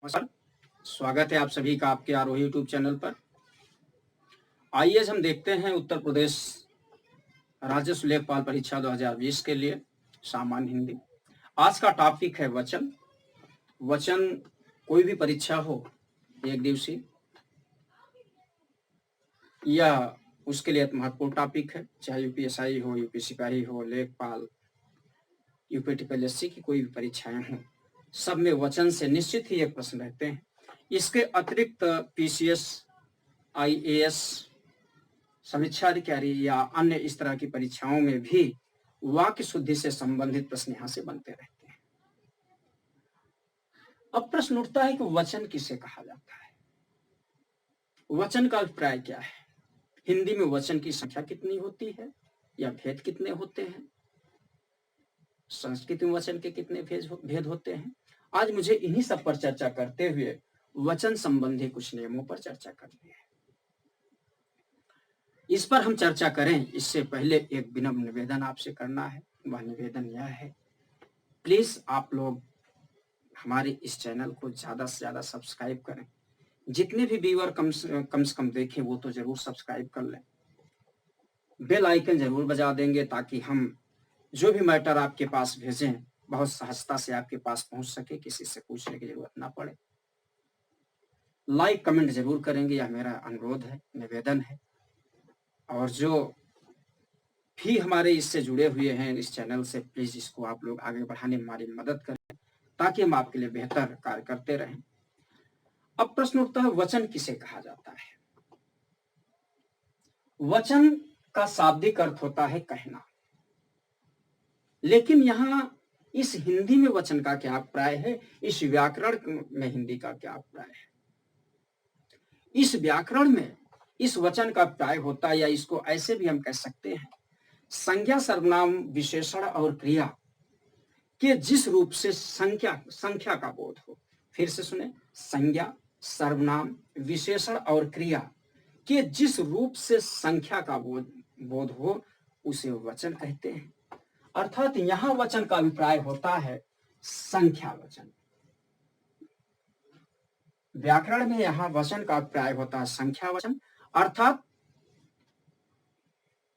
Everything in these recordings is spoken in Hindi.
नमस्कार। स्वागत है आप सभी का आपके आरोही यूट्यूब चैनल पर। आइए हम देखते हैं उत्तर प्रदेश राजस्व लेखपाल परीक्षा 2020 के लिए सामान्य हिंदी। आज का टॉपिक है वचन। वचन कोई भी परीक्षा हो, एक दिवसीय, या उसके लिए एक महत्वपूर्ण टॉपिक है, चाहे यूपीएसआई हो, यूपी सिपाही हो, लेखपाल, यूपी टीपीएससी की कोई भी परीक्षाएं हों, सब में वचन से निश्चित ही एक प्रश्न रहते हैं। इसके अतिरिक्त पीसीएस, आईएएस, समीक्षा अधिकारी या अन्य इस तरह की परीक्षाओं में भी वाक्य शुद्धि से संबंधित प्रश्न यहां से बनते रहते हैं। अब प्रश्न उठता है कि वचन किसे कहा जाता है, वचन का अभिप्राय क्या है, हिंदी में वचन की संख्या कितनी होती है या भेद कितने होते हैं, संस्कृत में वचन के कितने भेद होते हैं। आज मुझे इन्हीं सब पर चर्चा करते हुए वचन संबंधी कुछ नियमों पर चर्चा करनी है। इस पर हम चर्चा करें इससे पहले एक विनम्र निवेदन आपसे करना है। वह निवेदन यह है, प्लीज आप लोग हमारे इस चैनल को ज्यादा से ज्यादा सब्सक्राइब करें। जितने भी व्यूअर कम से कम देखें वो तो जरूर सब्सक्राइब कर लें, बेल आइकन जरूर बजा देंगे ताकि हम जो भी मैटर आपके पास भेजें बहुत सहजता से आपके पास पहुंच सके, किसी से पूछने की जरूरत ना पड़े। लाइक कमेंट जरूर करेंगे, यह मेरा अनुरोध है, निवेदन है। और जो भी हमारे इससे जुड़े हुए हैं इस चैनल से, प्लीज इसको आप लोग आगे बढ़ाने में हमारी मदद करें ताकि हम आपके लिए बेहतर कार्य करते रहें। अब प्रश्न उठता है, वचन किसे कहा जाता है। वचन का शाब्दिक अर्थ होता है कहना, लेकिन यहां इस हिंदी में वचन का क्या अभिप्राय है, इस व्याकरण में हिंदी का क्या अभिप्राय है। इस व्याकरण में इस वचन का अभिप्राय होता है, या इसको ऐसे भी हम कह सकते हैं, संज्ञा, सर्वनाम, विशेषण और क्रिया के जिस रूप से संख्या का बोध हो। फिर से सुने, संज्ञा, सर्वनाम, विशेषण और क्रिया के जिस रूप से संख्या का बोध हो उसे वचन कहते हैं। अर्थात यहां वचन का अभिप्राय होता है संख्या वचन। व्याकरण में यहां वचन का अभिप्राय होता है संख्या वचन, अर्थात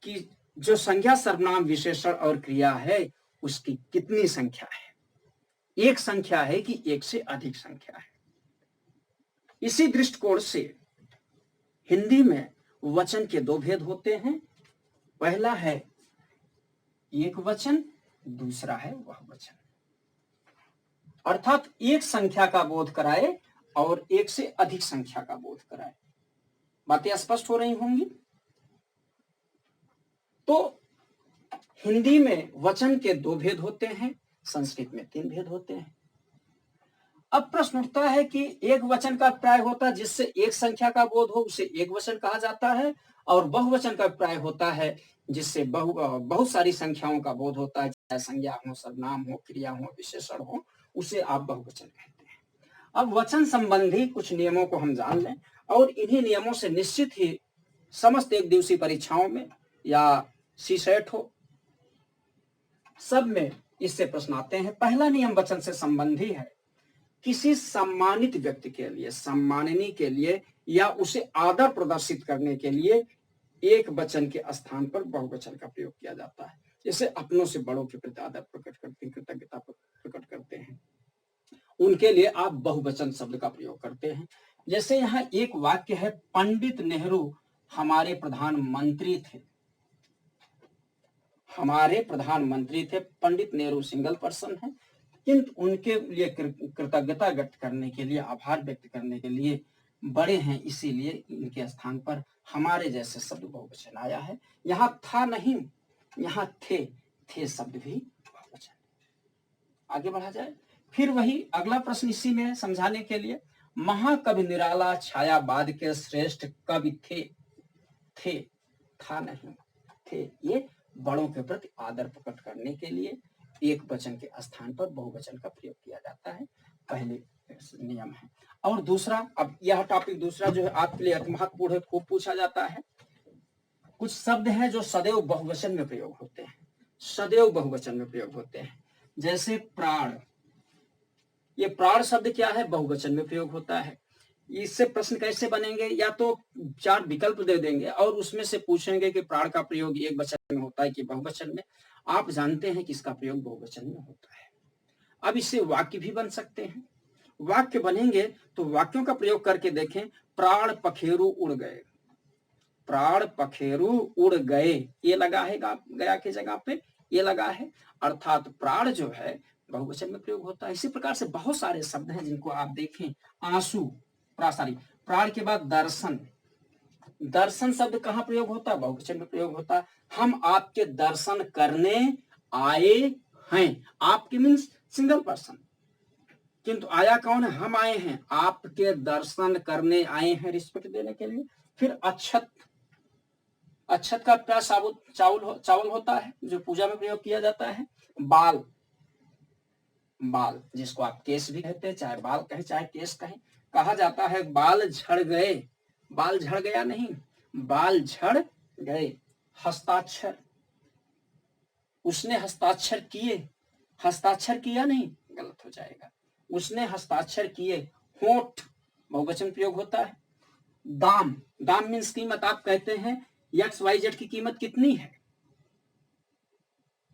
कि जो संज्ञा, सर्वनाम, विशेषण और क्रिया है उसकी कितनी संख्या है, एक संख्या है कि एक से अधिक संख्या है। इसी दृष्टिकोण से हिंदी में वचन के दो भेद होते हैं, पहला है एक वचन, दूसरा है वह वचन। अर्थात एक संख्या का बोध कराए और एक से अधिक संख्या का बोध कराए। बातें स्पष्ट हो रही होंगी। तो हिंदी में वचन के दो भेद होते हैं, संस्कृत में तीन भेद होते हैं। अब प्रश्न उठता है कि एक वचन का अभिप्राय होता है जिससे एक संख्या का बोध हो उसे एक वचन कहा जाता है, और बहुवचन का अभिप्राय होता है जिससे बहुत सारी संख्याओं का बोध होता है, चाहे संज्ञा हो, सर्वनाम हो, क्रिया हो, विशेषण हो, उसे आप बहुवचन कहते हैं। अब वचन संबंधी कुछ नियमों को हम जान लें, और इन्हीं नियमों से निश्चित ही समस्त एक दिवसीय परीक्षाओं में या सीसेट हो, सब में इससे प्रश्न आते हैं। पहला नियम वचन से संबंधी है, किसी सम्मानित व्यक्ति के लिए, सम्माननीय के लिए या उसे आदर प्रदर्शित करने के लिए एक वचन के स्थान पर बहुवचन का प्रयोग किया जाता है। जैसे अपनों से बड़ों के प्रति आदर प्रकट करते हैं, कृतज्ञता प्रकट करते हैं, उनके लिए आप बहुवचन शब्द का प्रयोग करते हैं। जैसे यहाँ एक वाक्य है, पंडित नेहरू हमारे प्रधानमंत्री थे। हमारे प्रधानमंत्री थे, पंडित नेहरू सिंगल पर्सन है, किंतु उनके लिए कृतज्ञता व्यक्त करने के लिए, आभार व्यक्त करने के लिए बड़े हैं, इसीलिए इनके स्थान पर हमारे जैसे शब्द बहुवचन आया है। यहाँ था नहीं, यहाँ थे शब्द भी बहुवचन। आगे बढ़ा जाए। फिर वही अगला प्रश्न इसी में समझाने के लिए, महाकवि निराला छायावाद के श्रेष्ठ कवि थे, था नहीं, थे, ये बड़ों के प्रति आदर प्रकट करने के लिए एक वचन के स्थान पर बहुवचन का प्रयोग किया जाता है, पहले नियम है। और दूसरा, अब यह टॉपिक दूसरा जो है आपके लिए महत्वपूर्ण है, खूब पूछा जाता है। कुछ शब्द हैं जो सदैव बहुवचन में प्रयोग होते हैं, सदैव बहुवचन में प्रयोग होते हैं। जैसे प्राण, ये प्राण शब्द क्या है, बहुवचन में प्रयोग होता है। इससे प्रश्न कैसे बनेंगे, या तो 4 विकल्प दे देंगे और उसमें से पूछेंगे कि प्राण का प्रयोग एक वचन में होता है कि बहुवचन में। आप जानते हैं कि इसका प्रयोग बहुवचन में होता है। अब इससे वाक्य भी बन सकते हैं। वाक्य बनेंगे तो वाक्यों का प्रयोग करके देखें। प्राण पखेरु उड़ गए, प्राण पखेरु उड़ गए, ये लगा है गया की जगह पे ये लगा है, अर्थात प्राण जो है बहुवचन में प्रयोग होता है। इसी प्रकार से बहुत सारे शब्द हैं जिनको आप देखें। आंसू, प्राण के बाद दर्शन, दर्शन शब्द कहाँ प्रयोग होता है, बहुवचन में प्रयोग होता है। हम आपके दर्शन करने आए हैं, आपके मीन्स सिंगल पर्सन, किंतु आया कौन है, हम आए हैं, आपके दर्शन करने आए हैं, रिस्पेक्ट देने के लिए। फिर अक्षत, अक्षत का क्या साबुत चावल होता है जो पूजा में प्रयोग किया जाता है। बाल, बाल जिसको आप केस भी कहते हैं, चाहे बाल कहे चाहे केस कहे, कहा जाता है बाल झड़ गए, बाल झड़ गया नहीं, बाल झड़ गए। हस्ताक्षर, उसने हस्ताक्षर किए, हस्ताक्षर किया नहीं, गलत हो जाएगा, उसने हस्ताक्षर किए। होठ बहुवचन प्रयोग होता है। दाम, दाम मीन्स कीमत, आप कहते हैं XYZ की कीमत कितनी है,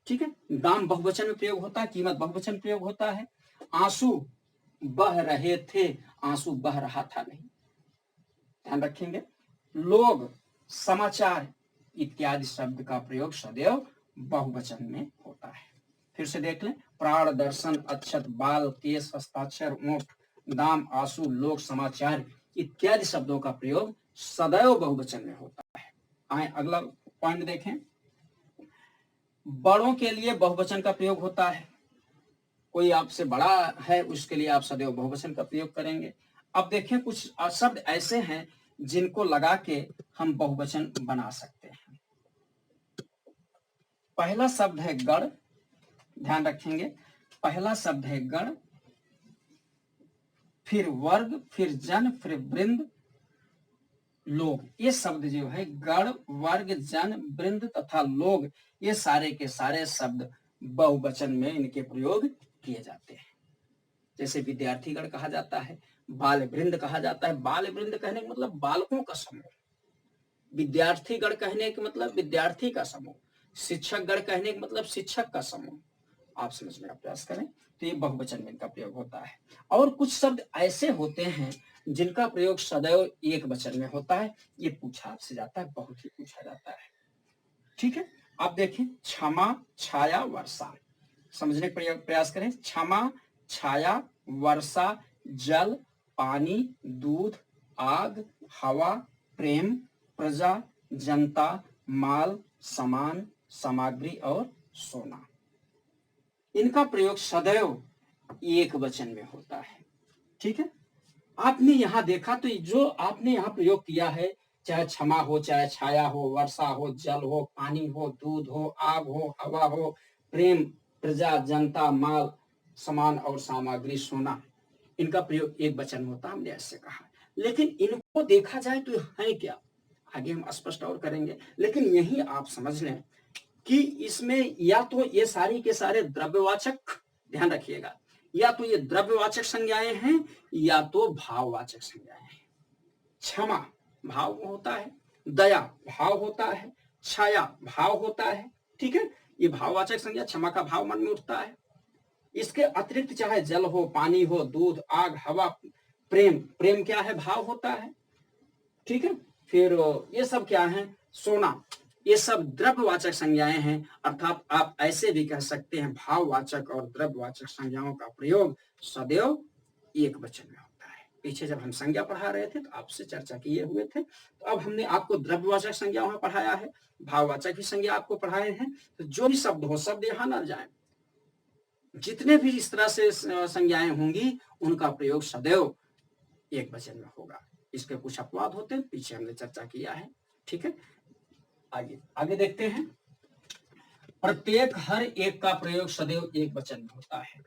ठीक है, दाम बहुवचन में प्रयोग होता है, कीमत बहुवचन प्रयोग होता है। आंसू बह रहे थे, आंसू बह रहा था नहीं, ध्यान रखेंगे। लोग, समाचार इत्यादि शब्द का प्रयोग सदैव बहुवचन में होता है। फिर से देख लें, प्राण, दर्शन, अक्षत, बाल, केस, हस्ताक्षर, ऊंट, दाम, आंसू, लोग, समाचार इत्यादि शब्दों का प्रयोग सदैव बहुवचन में होता है। आए अगला पॉइंट देखें। बड़ों के लिए बहुवचन का प्रयोग होता है, कोई आपसे बड़ा है उसके लिए आप सदैव बहुवचन का प्रयोग करेंगे। अब देखें कुछ शब्द ऐसे हैं जिनको लगा के हम बहुवचन बना सकते हैं। पहला शब्द है गण, ध्यान रखेंगे, पहला शब्द है गण, फिर वर्ग, फिर जन, फिर वृंद, लोग। ये शब्द जो है गण, वर्ग, जन, वृंद तथा लोग, ये सारे के सारे शब्द बहुवचन में इनके प्रयोग किए जाते हैं। जैसे विद्यार्थीगण कहा जाता है, बाल वृंद कहा जाता है, बाल वृंद कहने का मतलब बालकों का समूह, विद्यार्थीगण कहने का मतलब विद्यार्थी का समूह, शिक्षक गण कहने का मतलब शिक्षक का समूह। आप समझने का प्रयास करें तो ये बहुवचन में इनका प्रयोग होता है। और कुछ शब्द ऐसे होते हैं जिनका प्रयोग सदैव एक वचन में होता है, ये पूछा आपसे जाता है, बहुत ही पूछा जाता है, ठीक है। आप देखें, क्षमा, छाया, वर्षा, समझने का प्रयास करें। क्षमा, छाया, वर्षा, जल, पानी, दूध, आग, हवा, प्रेम, प्रजा, जनता, माल, सामान, सामग्री और सोना, इनका प्रयोग सदैव एक वचन में होता है, ठीक है। आपने यहां देखा तो जो आपने यहां प्रयोग किया है, चाहे क्षमा हो, चाहे छाया हो, वर्षा हो, जल हो, पानी हो, दूध हो, आग हो, हवा हो, प्रेम, प्रजा, जनता, माल, सामान और सामग्री, सोना, इनका प्रयोग एक वचन में होता है, हमने ऐसे कहा। लेकिन इनको देखा जाए तो है क्या, आगे हम स्पष्ट और करेंगे, लेकिन यही आप समझ लें कि इसमें या तो ये सारी के सारे द्रव्यवाचक, ध्यान रखिएगा, या तो ये द्रव्यवाचक संज्ञाएं हैं या तो भाववाचक संज्ञाएं हैं। क्षमा भाव होता है, दया भाव होता है, छाया भाव होता है, ठीक है, ये भाववाचक संज्ञा, क्षमा का भाव मन में उठता है। इसके अतिरिक्त चाहे जल हो, पानी हो, दूध, आग, हवा, प्रेम, प्रेम क्या है, भाव होता है, ठीक है। फिर ये सब क्या है, सोना, ये सब द्रव्यवाचक संज्ञाएं हैं, अर्थात आप ऐसे भी कह सकते हैं भाववाचक और द्रव्यवाचक संज्ञाओं का प्रयोग सदैव एक वचन में होता है। पीछे जब हम संज्ञा पढ़ा रहे थे तो आपसे चर्चा किए हुए थे, तो अब हमने आपको द्रव्यवाचक संज्ञाओं में पढ़ाया है, भाववाचक भी संज्ञा आपको पढ़ाए हैं, तो जो भी शब्द हो, शब्द यहां न जाए, जितने भी इस तरह से संज्ञाएं होंगी उनका प्रयोग सदैव एक वचन में होगा। इसके कुछ अपवाद होते हैं, पीछे हमने चर्चा किया है, ठीक है। आगे आगे देखते हैं। प्रत्येक, हर एक का प्रयोग सदैव एक वचन में होता है,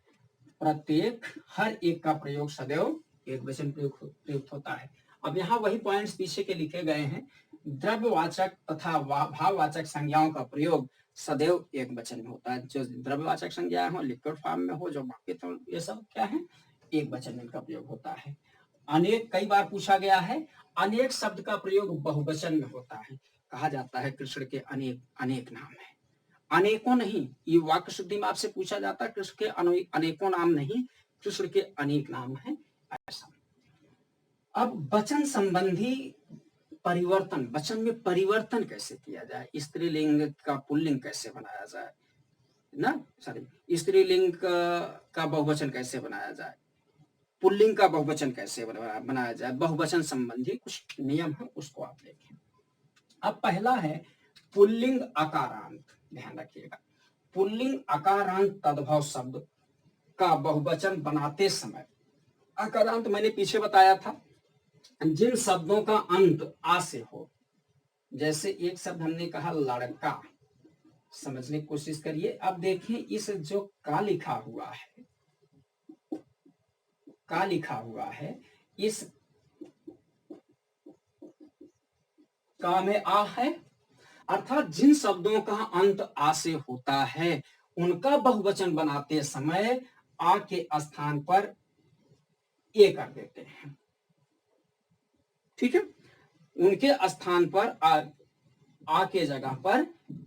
प्रत्येक, हर एक का प्रयोग सदैव एक वचन प्रयुक्त होता है। अब यहाँ वही पॉइंट्स पीछे के लिखे गए हैं, द्रव्यवाचक तथा भाववाचक संज्ञाओं का प्रयोग सदैव एक वचन में होता है। जो द्रव्यवाचक संज्ञाएं हो लिक्विड फॉर्म में हो, जो बाकी तो ये सब क्या है, एक वचन में इनका प्रयोग होता है। अनेक कई बार पूछा गया है, अनेक शब्द का प्रयोग बहुवचन में होता है। कहा जाता है कृष्ण के अनेक अनेक नाम है, अनेकों नहीं। ये वाक्य शुद्धि में आपसे पूछा जाता है, कृष्ण के अनेकों नाम नहीं, कृष्ण के अनेक नाम है, ऐसा। अब वचन संबंधी परिवर्तन, वचन में परिवर्तन कैसे किया जाए, स्त्रीलिंग का पुल्लिंग कैसे बनाया जाए ना, सॉरी, स्त्रीलिंग का बहुवचन कैसे बनाया जाए, पुल्लिंग का बहुवचन कैसे बनाया जाए, बहुवचन संबंधी कुछ नियम है, उसको आप देखें। अब पहला है पुल्लिंग अकारांत, ध्यान रखिएगा। पुल्लिंग अकारांत तद्भव शब्द का बहुवचन बनाते समय, अकारांत मैंने पीछे बताया था, जिन शब्दों का अंत आ से हो, जैसे एक शब्द हमने कहा लड़का, समझने की कोशिश करिए। अब देखें इस जो का लिखा हुआ है, का लिखा हुआ है, इस का में आ है, अर्थात जिन शब्दों का अंत आ से होता है उनका बहुवचन बनाते समय आ के स्थान पर ए कर देते हैं, ठीक है। उनके स्थान पर आ के जगह पर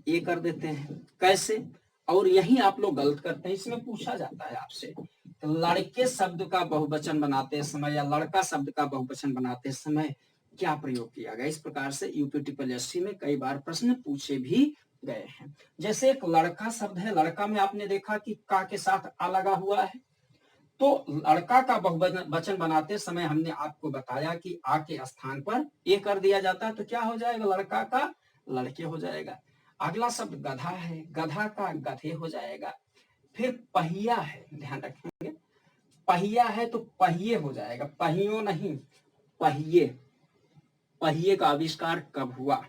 ए कर देते हैं, कैसे? और यही आप लोग गलत करते हैं। इसमें पूछा जाता है आपसे, तो लड़के शब्द का बहुवचन बनाते समय या लड़का शब्द का बहुवचन बनाते समय क्या प्रयोग किया गया। इस प्रकार से यूपी ट्रिपल एससी में कई बार प्रश्न पूछे भी गए हैं। जैसे एक लड़का शब्द है, लड़का में आपने देखा कि का के साथ आ लगा हुआ है, तो लड़का का बहुवचन बनाते समय हमने आपको बताया कि आ के स्थान पर ए कर दिया जाता है, तो क्या हो जाएगा, लड़का का लड़के हो जाएगा। अगला शब्द गधा है, गधा का गधे हो जाएगा। फिर पहिया है, ध्यान रखेंगे, पहिया है तो पहिए हो जाएगा, पहियों नहीं, पहिए। पहिए का आविष्कार कब हुआ,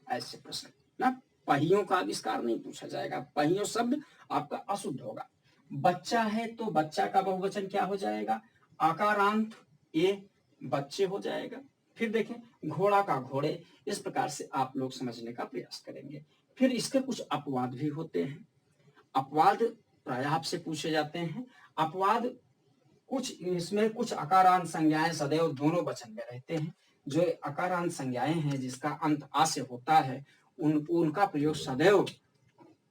ऐसे प्रश्न ना, पहियों का आविष्कार नहीं पूछा जाएगा, पहियों शब्द आपका अशुद्ध होगा। बच्चा है तो बच्चा का बहुवचन क्या हो जाएगा, आकारांत ए, बच्चे हो जाएगा। फिर देखें घोड़ा का घोड़े, इस प्रकार से आप लोग समझने का प्रयास करेंगे। फिर इसके कुछ अपवाद भी होते हैं, अपवाद प्रायः आपसे पूछे जाते हैं। अपवाद कुछ, इसमें कुछ अकारांत संज्ञाएं सदैव दोनों वचन में रहते हैं। जो अकारांत संज्ञाएं हैं जिसका अंत आ से होता है उनका प्रयोग सदैव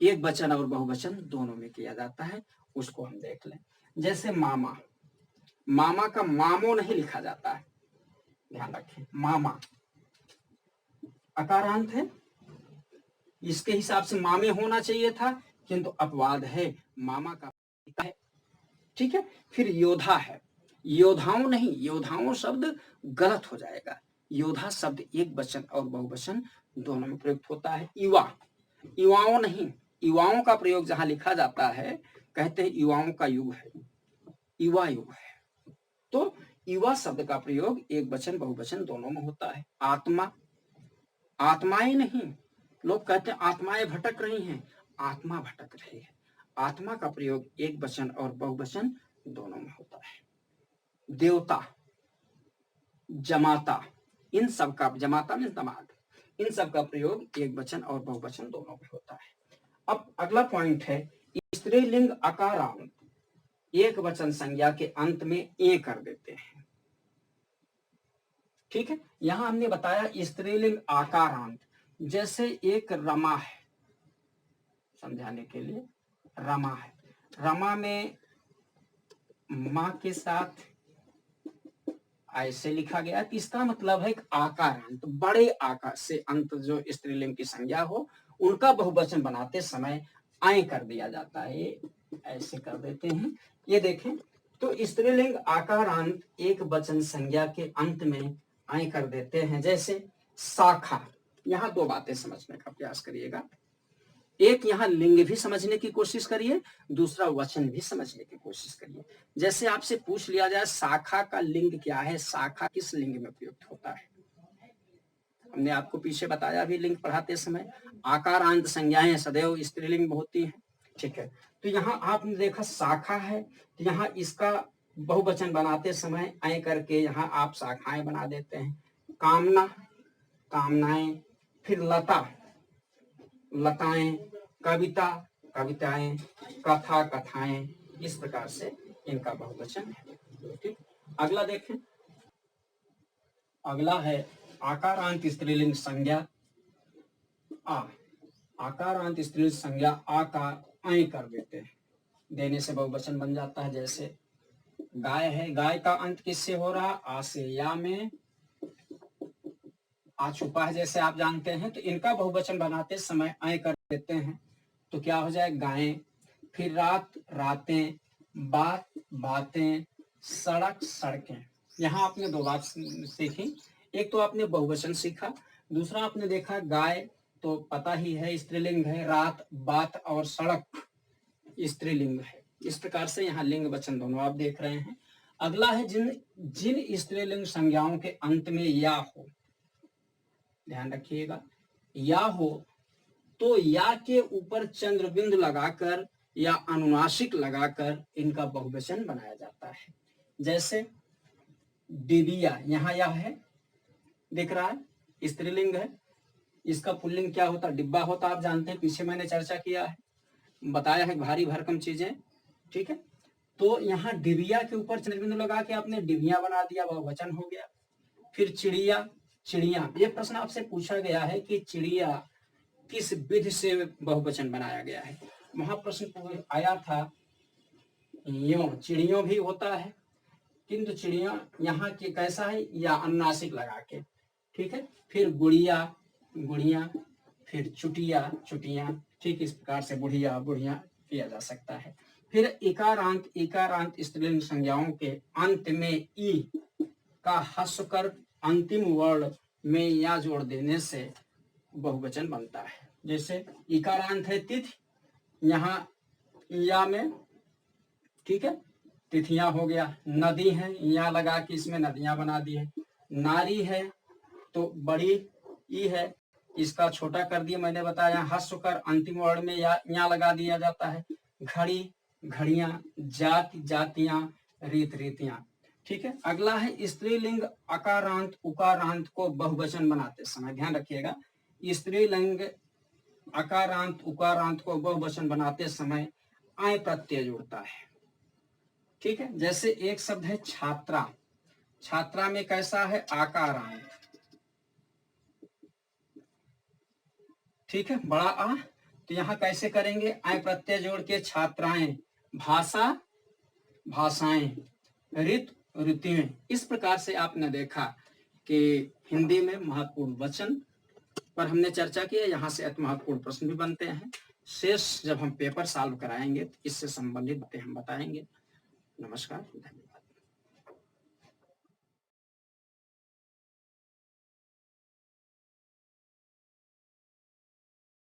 एक वचन और बहुवचन दोनों में किया जाता है, उसको हम देख लें। जैसे मामा, मामा का मामो नहीं लिखा जाता है, ध्यान रखें, मामा अकारांत है, इसके हिसाब से मामे होना चाहिए था, किंतु अपवाद है, मामा का है, ठीक है। फिर योद्धा है, योद्धाओं नहीं, योद्धाओं शब्द गलत हो जाएगा, योद्धा शब्द एक वचन और बहुवचन दोनों में प्रयुक्त होता है। युवा, युवाओं नहीं, युवाओं का प्रयोग जहां लिखा जाता है कहते हैं युवाओं का युग है, युवा युग है, तो युवा शब्द का प्रयोग एक वचन बहुवचन दोनों में होता है। आत्मा, आत्माएं नहीं, लोग कहते हैं आत्माएं भटक रही हैं, आत्मा भटक रही है, आत्मा का प्रयोग एक वचन और बहुवचन दोनों में होता है। देवता, जमाता, इन सब का, जमाता में दमाद, इन सब का प्रयोग एक वचन और बहुवचन दोनों में होता है। अब अगला पॉइंट है स्त्रीलिंग अकारांत एक वचन संज्ञा के अंत में ए कर देते हैं, ठीक है। यहां हमने बताया स्त्रीलिंग आकारांत, जैसे एक रमा है, समझाने के लिए, रमा है, रमा में मां के साथ ऐसे लिखा गया कि इसका मतलब है आकारांत, बड़े आकार से अंत जो स्त्रीलिंग की संज्ञा हो उनका बहुवचन बनाते समय आय कर दिया जाता है, ऐसे कर देते हैं। ये देखें, तो स्त्रीलिंग आकारांत एक वचन संज्ञा के अंत में आय कर देते हैं, जैसे शाखा। यहां दो बातें समझने का प्रयास करिएगा, एक यहाँ लिंग भी समझने की कोशिश करिए, दूसरा वचन भी समझने की कोशिश करिए। जैसे आपसे पूछ लिया जाए शाखा का लिंग क्या है, शाखा किस लिंग में प्रयुक्त होता है, हमने आपको पीछे बताया भी लिंग पढ़ाते समय, आकारांत संज्ञाएं सदैव स्त्रीलिंग में होती हैं, ठीक है। तो यहाँ आपने देखा शाखा है, तो यहाँ इसका बहुवचन बनाते समय आए करके यहाँ आप शाखाएं बना देते हैं। कामना, कामनाएं, फिर लता, लताएं, कविता, कविताएं, कथा, कथाएं, इस प्रकार से इनका बहुवचन है। ठीक, अगला देखें। अगला है आकारांत स्त्रीलिंग संज्ञा आ। आकारांत स्त्रीलिंग संज्ञा आ का ऐ कर देते हैं, देने से बहुवचन बन जाता है। जैसे गाय है, गाय का अंत किससे हो रहा? आ से। या में आ छुपा है जैसे आप जानते हैं, तो इनका बहुवचन बनाते समय ऐ कर देते हैं तो क्या हो जाए? गायें। फिर रात, रातें। बात, बातें। सड़क, सड़कें। यहाँ आपने दो बात सीखी, एक तो आपने बहुवचन सीखा, दूसरा आपने देखा गाय तो पता ही है स्त्रीलिंग है, रात, बात और सड़क स्त्रीलिंग है। इस प्रकार से यहाँ लिंग वचन दोनों आप देख रहे हैं। अगला है जिन स्त्रीलिंग संज्ञाओं के अंत में या हो, ध्यान रखिएगा, या हो तो या के ऊपर चंद्र बिंदु लगाकर या अनुनासिक लगाकर इनका बहुवचन बनाया जाता है। जैसे डिबिया, यहाँ या है, दिख रहा है, स्त्रीलिंग है। इसका पुल्लिंग क्या होता? डिब्बा होता। आप जानते हैं, पीछे मैंने चर्चा किया है, बताया है, भारी भरकम चीजें। ठीक है, तो यहाँ डिबिया के ऊपर चंद्र बिंदु लगा के आपने डिबिया बना दिया, बहुवचन हो गया। फिर चिड़िया, चिड़िया। ये प्रश्न आपसे पूछा गया है कि चिड़िया किस विधि से बहुवचन बनाया गया है। वहां प्रश्न आया था यूं, चिड़ियों भी होता है, किंतु चिड़िया यहाँ की कैसा है? या अनुनासिक लगा के। ठीक है, फिर गुड़िया, गुड़िया। फिर चुटिया, चुटिया। ठीक इस प्रकार से बुढ़िया, बुढ़िया किया जा सकता है। फिर इकारांत, इकारांत स्त्रीलिंग संज्ञाओं के अंत में ई का ह्रस्व कर अंतिम वर्ण में या जोड़ देने से बहुवचन बनता है। जैसे इकारांत है तिथि, यहाँ या में, ठीक है, तिथियां हो गया। नदी है, या लगा के इसमें नदियां बना दी है। नारी है तो बड़ी ई है, इसका छोटा कर दिया, मैंने बताया ह्रस्व कर अंतिम वर्ण में या लगा दिया जाता है। घड़ी, घड़ियां। जाति, जातियां। रीत, रीतियां। ठीक है, अगला है स्त्रीलिंग अकारांत उकारांत को बहुवचन बनाते समय, ध्यान रखिएगा, स्त्रीलिंग अकारांत उकारांत को बहुवचन बनाते समय आय प्रत्यय जुड़ता है। ठीक है, जैसे एक शब्द है छात्रा, छात्रा में कैसा है? आकारांत। ठीक है, बड़ा आ, तो यहाँ कैसे करेंगे? आय प्रत्यय जोड़ के छात्राएं, भाषा, भाषाएं, ऋतु, ऋतुएं। इस प्रकार से आपने देखा कि हिंदी में महत्वपूर्ण वचन पर हमने चर्चा की है। यहाँ से अति महत्वपूर्ण प्रश्न भी बनते हैं। शेष जब हम पेपर सॉल्व कराएंगे तो इससे संबंधित बातें हम बताएंगे। नमस्कार, धन्यवाद।